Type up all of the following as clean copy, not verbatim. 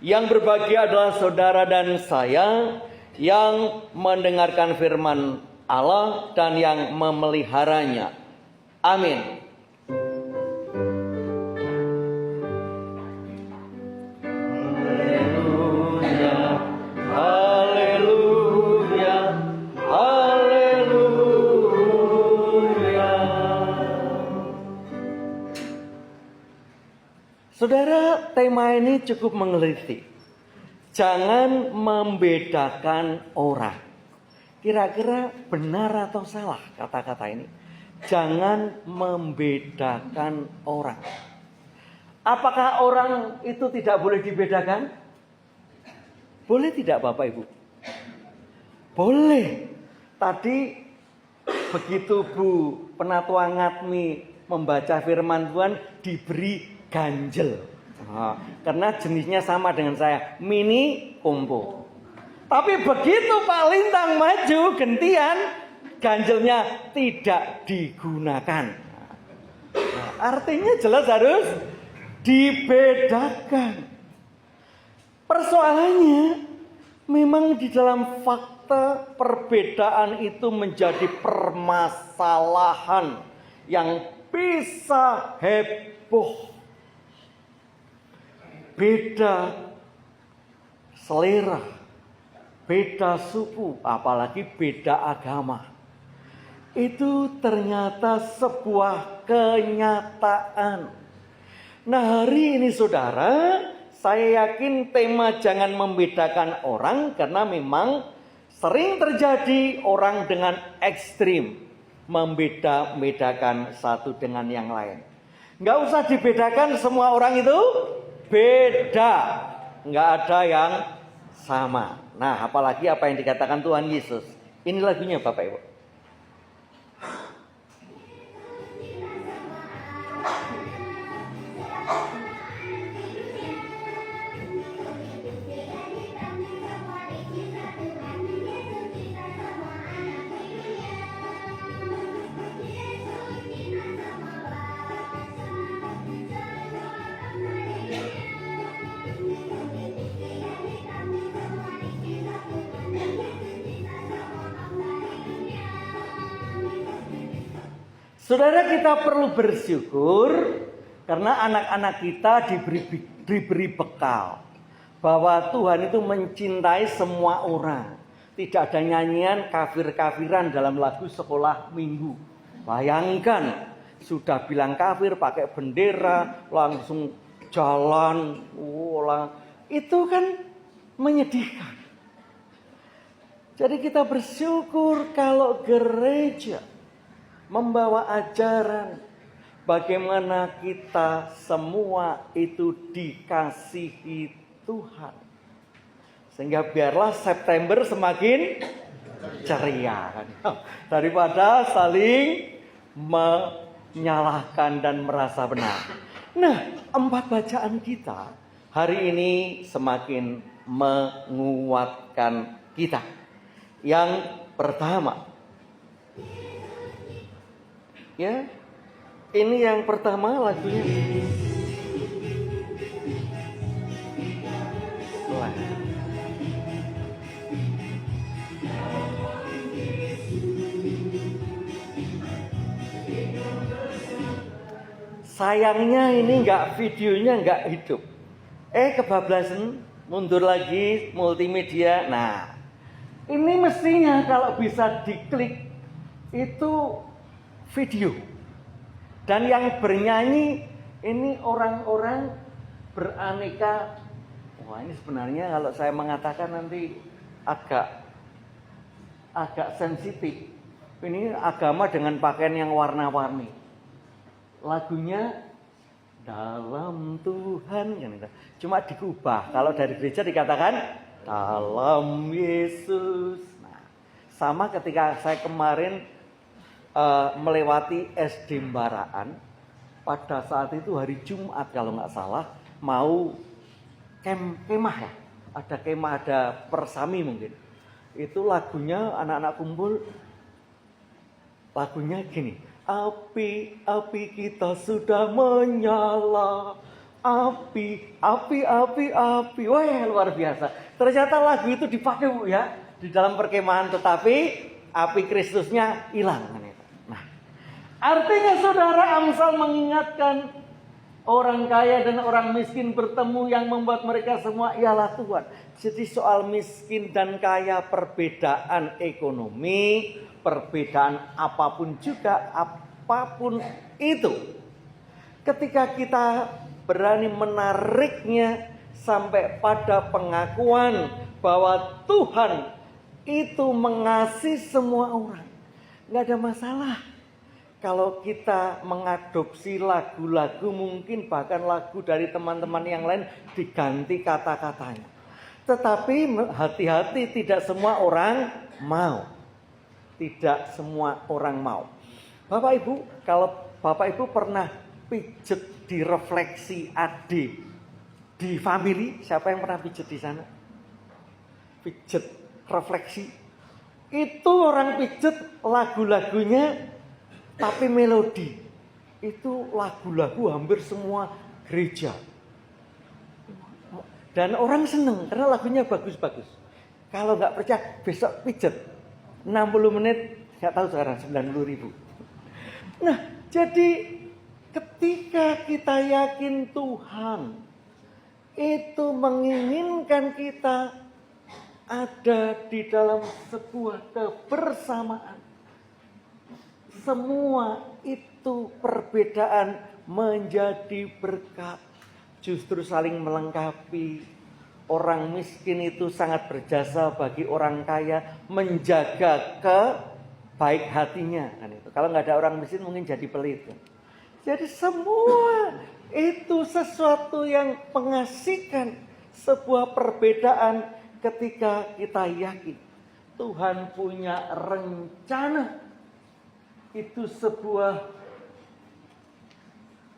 Yang berbahagia adalah saudara dan saya yang mendengarkan firman Allah dan yang memeliharanya. Amin. Saudara, tema ini cukup menggelitik. Jangan membedakan orang. Kira-kira benar atau salah kata-kata ini? Jangan membedakan orang. Apakah orang itu tidak boleh dibedakan? Boleh tidak Bapak Ibu? Boleh. Tadi begitu Bu Penatua Ngatmi membaca firman Tuhan diberi ganjel. Karena jenisnya sama dengan saya, mini kompo. Tapi begitu Pak Lintang maju gentian, ganjelnya tidak digunakan. Artinya jelas harus dibedakan. Persoalannya memang di dalam fakta perbedaan itu menjadi permasalahan yang bisa heboh. Beda selera, beda suku, apalagi beda agama. Itu ternyata sebuah kenyataan. Nah, hari ini saudara, saya yakin tema jangan membedakan orang karena memang sering terjadi orang dengan ekstrim membeda-bedakan satu dengan yang lain. Nggak usah dibedakan, semua orang itu beda, nggak ada yang sama. Nah, apalagi apa yang dikatakan Tuhan Yesus. Ini lagunya Bapak Ibu. Saudara, kita perlu bersyukur karena anak-anak kita diberi bekal bahwa Tuhan itu mencintai semua orang. Tidak ada nyanyian kafir-kafiran dalam lagu sekolah minggu. Bayangkan, sudah bilang kafir pakai bendera langsung jalan, itu kan menyedihkan. Jadi kita bersyukur kalau gereja membawa ajaran bagaimana kita semua itu dikasihi Tuhan. Sehingga biarlah September semakin ceria. Daripada saling menyalahkan dan merasa benar. Nah, 4 bacaan kita hari ini semakin menguatkan kita. Yang pertama, ya, ini yang pertama lagunya. Sayangnya ini videonya nggak hidup. Kebablasan, mundur lagi multimedia. Nah, ini mestinya kalau bisa diklik itu video. Dan yang bernyanyi ini orang-orang beraneka. Wah, ini sebenarnya kalau saya mengatakan nanti agak sensitif. Ini agama dengan pakaian yang warna-warni. Lagunya dalam Tuhan, cuma diubah. Kalau dari gereja dikatakan dalam Yesus. Nah, sama ketika saya kemarin melewati SD Mbaraan, pada saat itu hari Jumat kalau nggak salah, mau kemah ya, ada kemah, ada persami mungkin. Itu lagunya anak-anak kumpul, lagunya gini, api kita sudah menyala, api, api, api, api. Wah, luar biasa. Ternyata lagu itu dipakai, Bu, ya, di dalam perkemahan, tetapi api Kristusnya hilang. Nah, artinya saudara, Amsal mengingatkan orang kaya dan orang miskin bertemu, yang membuat mereka semua ialah Tuhan. Jadi soal miskin dan kaya, perbedaan ekonomi, perbedaan apapun juga, apapun itu, ketika kita berani menariknya sampai pada pengakuan bahwa Tuhan itu mengasihi semua orang, nggak ada masalah. Kalau kita mengadopsi lagu-lagu, mungkin bahkan lagu dari teman-teman yang lain, diganti kata-katanya. Tetapi hati-hati, tidak semua orang mau. Tidak semua orang mau. Bapak Ibu, kalau Bapak Ibu pernah pijet di refleksi AD di family, siapa yang pernah pijet di sana? Pijet refleksi. Itu orang pijet lagu-lagunya, tapi melodi itu lagu-lagu hampir semua gereja. Dan orang seneng karena lagunya bagus-bagus. Kalau nggak percaya, besok pijet 60 menit, nggak tahu sekarang 90.000. Nah, jadi ketika kita yakin Tuhan itu menginginkan kita ada di dalam sebuah kebersamaan, semua itu perbedaan menjadi berkat, justru saling melengkapi. Orang miskin itu sangat berjasa bagi orang kaya, menjaga kebaik hatinya. Kalau nggak ada orang miskin mungkin jadi pelit. Jadi semua itu sesuatu yang mengasihkan, sebuah perbedaan ketika kita yakin Tuhan punya rencana. Itu sebuah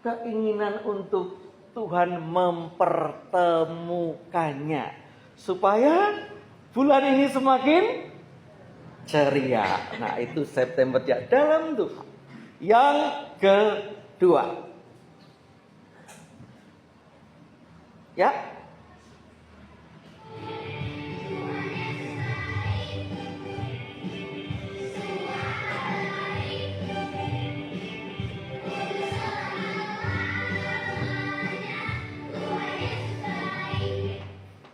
keinginan untuk Tuhan mempertemukannya, supaya bulan ini semakin ceria. Nah, itu September ya, dalam Tuhan. Yang kedua, ya,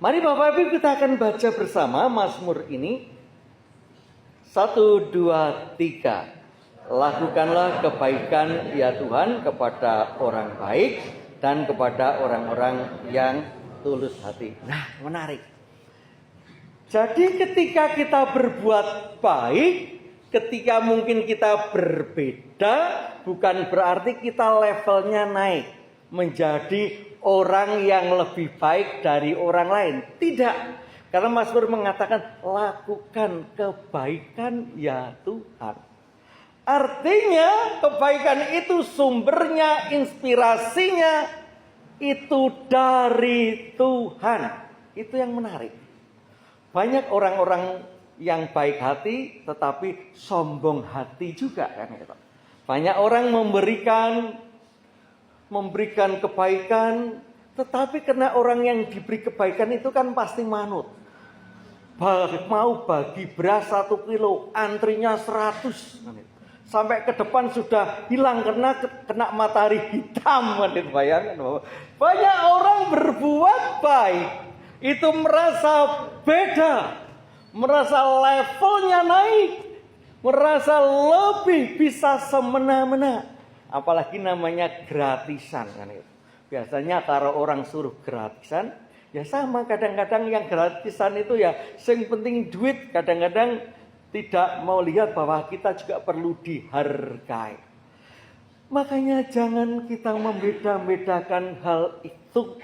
mari Bapak Ibu kita akan baca bersama Mazmur ini. 1, 2, 3. Lakukanlah kebaikan ya Tuhan kepada orang baik dan kepada orang-orang yang tulus hati. Nah, menarik. Jadi ketika kita berbuat baik, ketika mungkin kita berbeda, bukan berarti kita levelnya naik menjadi orang yang lebih baik dari orang lain. Tidak. Karena Mazmur mengatakan lakukan kebaikan ya Tuhan. Artinya kebaikan itu sumbernya, inspirasinya itu dari Tuhan. Itu yang menarik. Banyak orang-orang yang baik hati tetapi sombong hati juga kan. Banyak orang memberikan kebaikan, tetapi karena orang yang diberi kebaikan itu kan pasti manut. Mau bagi beras 1 kilo, antrinya 100. Sampai ke depan sudah hilang karena kena matahari hitam. Bayangkan bahwa banyak orang berbuat baik itu merasa beda, merasa levelnya naik, merasa lebih bisa semena-mena. Apalagi namanya gratisan kan itu. Biasanya kalau orang suruh gratisan, ya sama, kadang-kadang yang gratisan itu ya yang penting duit, kadang-kadang tidak mau lihat bahwa kita juga perlu dihargai. Makanya jangan kita membeda-bedakan hal itu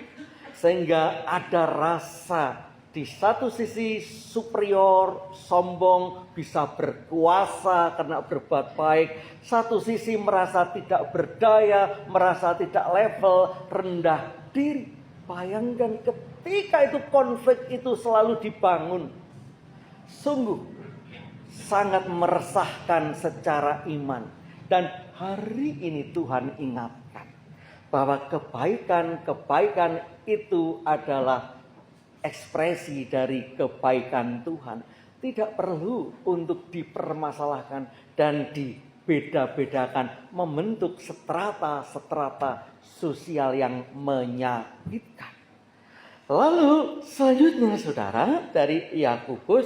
sehingga ada rasa di satu sisi superior, sombong, bisa berkuasa karena berbuat baik. Satu sisi merasa tidak berdaya, merasa tidak level, rendah diri. Bayangkan ketika itu konflik itu selalu dibangun. Sungguh sangat meresahkan secara iman. Dan hari ini Tuhan ingatkan. bahwa kebaikan itu adalah ekspresi dari kebaikan Tuhan. Tidak perlu untuk dipermasalahkan dan dibeda-bedakan, membentuk strata-strata sosial yang menyakitkan. Lalu selanjutnya saudara, dari Yakobus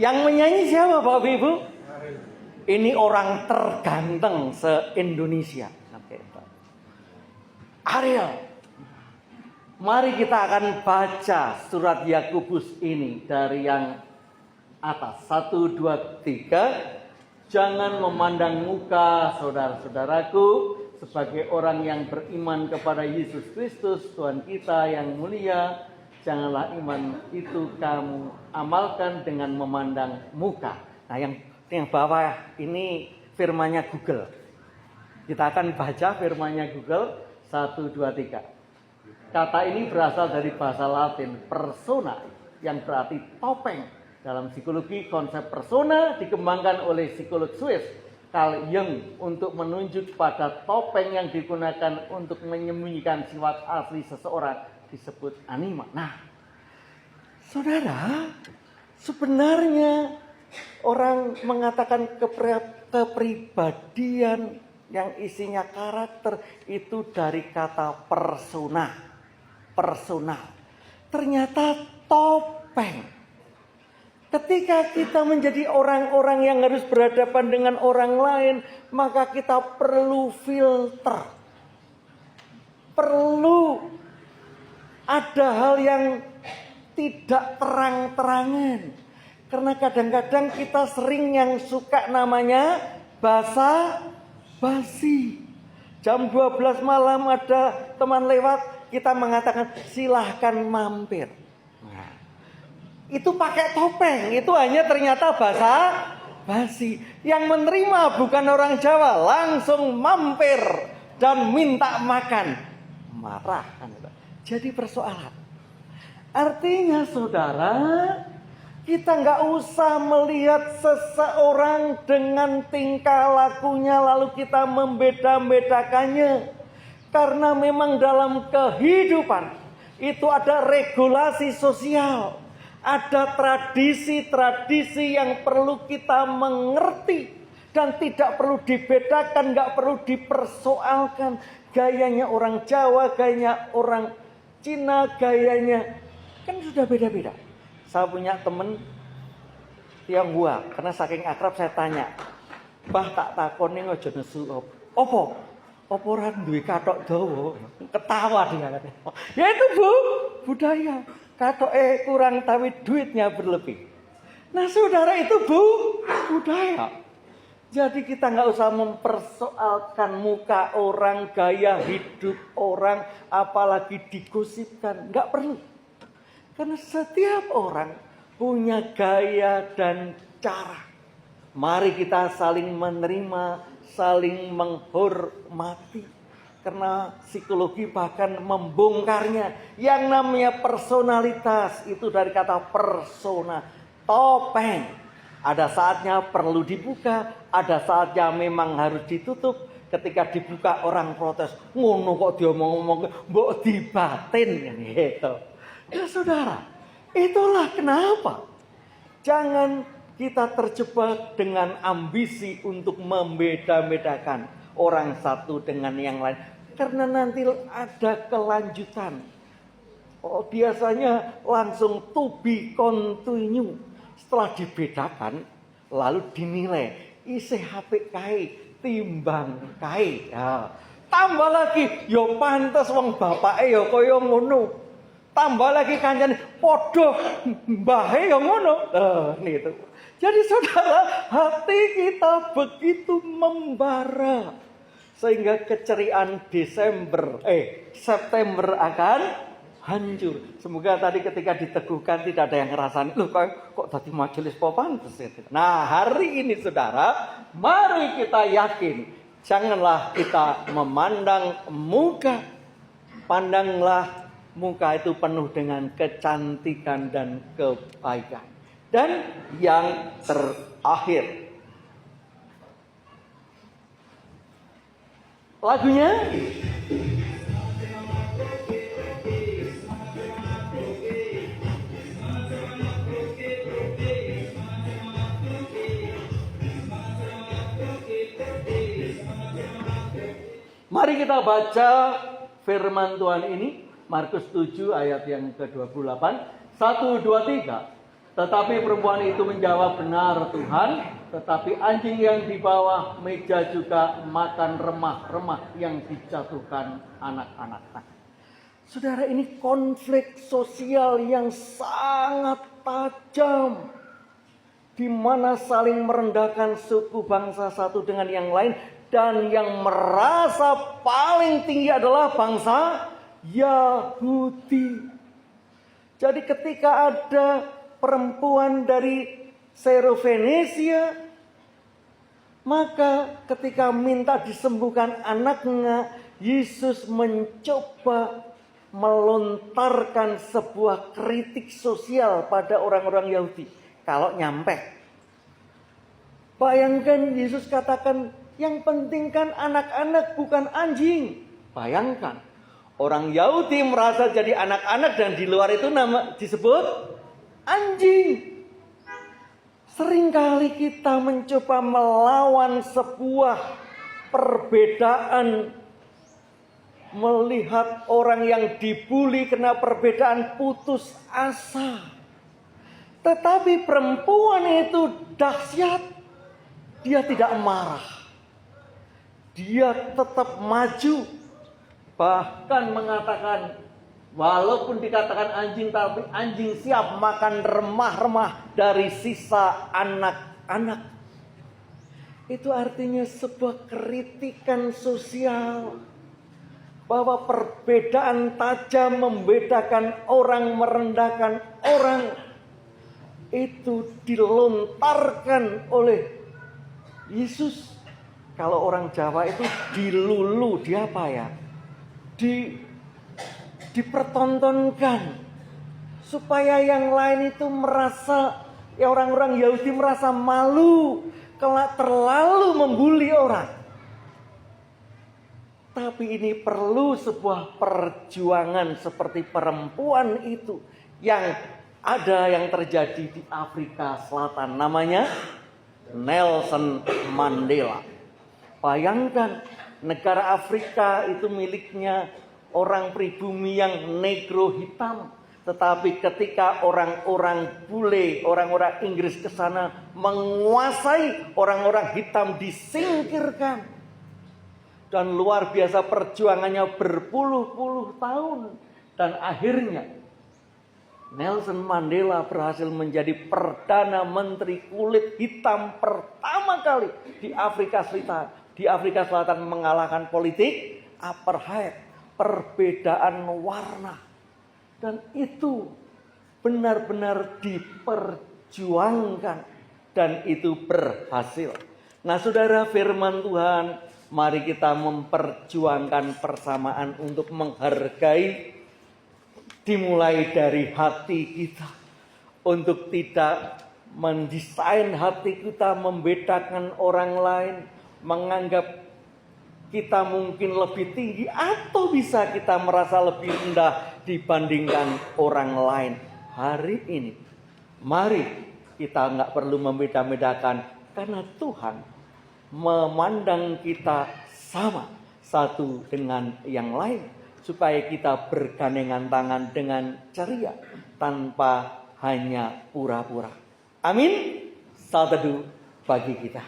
yang menyanyi siapa Bapak Ibu? Ini orang terganteng se-Indonesia. Ariel. Mari kita akan baca surat Yakobus ini dari yang atas. 1, 2, 3. Jangan memandang muka saudara-saudaraku sebagai orang yang beriman kepada Yesus Kristus Tuhan kita yang mulia. Janganlah iman itu kamu amalkan dengan memandang muka. Nah, yang bawah ini firmannya Google. Kita akan baca firmannya Google. 1, 2, 3. Kata ini berasal dari bahasa Latin persona yang berarti topeng. Dalam psikologi konsep persona dikembangkan oleh psikolog Swiss Carl Jung untuk menunjuk pada topeng yang digunakan untuk menyembunyikan sifat asli seseorang disebut anima. Nah, saudara, sebenarnya orang mengatakan kepribadian yang isinya karakter itu dari kata persona, personal. Ternyata topeng. Ketika kita menjadi orang-orang yang harus berhadapan dengan orang lain, maka kita perlu filter. Perlu ada hal yang tidak terang-terangan. Karena kadang-kadang kita sering yang suka namanya basa-basi. Jam 12 malam ada teman lewat, kita mengatakan silahkan mampir. Nah, itu pakai topeng, itu hanya ternyata basa-basi. Yang menerima bukan orang Jawa, langsung mampir dan minta makan. Marah kan. Jadi persoalan. Artinya saudara, kita nggak usah melihat seseorang dengan tingkah lakunya lalu kita membeda-bedakannya. Karena memang dalam kehidupan itu ada regulasi sosial. Ada tradisi-tradisi yang perlu kita mengerti. Dan tidak perlu dibedakan, nggak perlu dipersoalkan. Gayanya orang Jawa, gayanya orang Cina, gayanya kan sudah beda-beda. Saya punya temen Tionghoa, karena saking akrab saya tanya, "Bah tak takoni aja nesu opo? Opo ora duwe kathok dawa?" Ketawa dia katanya. Ya itu budaya. Kathoke kurang tapi duitnya berlebih. Nah saudara, itu budaya. Jadi kita nggak usah mempersoalkan muka orang, gaya hidup orang, apalagi digosipkan. Nggak perlu. Karena setiap orang punya gaya dan cara. Mari kita saling menerima, saling menghormati. Karena psikologi bahkan membongkarnya. Yang namanya personalitas itu dari kata persona, topeng. Ada saatnya perlu dibuka, ada saatnya memang harus ditutup. Ketika dibuka orang protes, ngono kok dia ngomong, mbok dibatin gitu. Ya saudara, itulah kenapa jangan kita terjebak dengan ambisi untuk membeda-bedakan orang satu dengan yang lain. Karena nanti ada kelanjutan. Oh, biasanya langsung to be continue. Setelah dibedakan, lalu dinilai. Isih apik kae, timbang kae. Ya. Tambah lagi, yo pantes wong bapake yo kaya ngono. Tambah lagi kancane padha mbahe yo ngono. Niku. Jadi saudara, hati kita begitu membara sehingga keceriaan September akan hancur. Semoga tadi ketika diteguhkan tidak ada yang ngerasain, loh kok tadi majelis popan. Nah, hari ini saudara, mari kita yakin, janganlah kita memandang muka. Pandanglah muka itu penuh dengan kecantikan dan kebaikan. Dan yang terakhir, lagunya mari kita baca firman Tuhan ini, Markus 7 ayat yang ke-28. 1, 2, 3. Tetapi perempuan itu menjawab, benar Tuhan, tetapi anjing yang di bawah meja juga makan remah-remah yang dijatuhkan anak-anak. Saudara, ini konflik sosial yang sangat tajam, di mana saling merendahkan suku bangsa satu dengan yang lain. Dan yang merasa paling tinggi adalah bangsa Yahudi. Jadi ketika ada perempuan dari Syro-Fenisia, maka ketika minta disembuhkan anaknya, Yesus mencoba melontarkan sebuah kritik sosial pada orang-orang Yahudi. Kalau nyampe, bayangkan Yesus katakan, yang penting kan anak-anak bukan anjing. Bayangkan, orang Yahudi merasa jadi anak-anak dan di luar itu nama disebut anjing. Seringkali kita mencoba melawan sebuah perbedaan, melihat orang yang dibuli karena perbedaan putus asa. Tetapi perempuan itu dahsyat, dia tidak marah. Dia tetap maju, bahkan mengatakan, walaupun dikatakan anjing, tapi anjing siap makan remah-remah dari sisa anak-anak. Itu artinya sebuah kritikan sosial, bahwa perbedaan tajam membedakan orang, merendahkan orang, itu dilontarkan oleh Yesus. Kalau orang Jawa itu dilulu, dia apa ya? Dipertontonkan supaya yang lain itu merasa, ya orang-orang Yahudi merasa malu kalau terlalu membuli orang. Tapi ini perlu sebuah perjuangan seperti perempuan itu yang ada yang terjadi di Afrika Selatan, namanya Nelson Mandela. Bayangkan, negara Afrika itu miliknya orang pribumi yang negro hitam. Tetapi ketika orang-orang bule, orang-orang Inggris ke sana menguasai, orang-orang hitam disingkirkan. Dan luar biasa perjuangannya berpuluh-puluh tahun. Dan akhirnya Nelson Mandela berhasil menjadi Perdana Menteri kulit hitam pertama kali di Afrika Selatan. Di Afrika Selatan mengalahkan politik apartheid, perbedaan warna. Dan itu benar-benar diperjuangkan dan itu berhasil. Nah, saudara, firman Tuhan, mari kita memperjuangkan persamaan untuk menghargai, dimulai dari hati kita. Untuk tidak mendesain hati kita membedakan orang lain, menganggap kita mungkin lebih tinggi atau bisa kita merasa lebih rendah dibandingkan orang lain. Hari ini mari kita nggak perlu membeda-bedakan, karena Tuhan memandang kita sama satu dengan yang lain, supaya kita bergandengan tangan dengan ceria tanpa hanya pura-pura. Amin. Saat teduh bagi kita.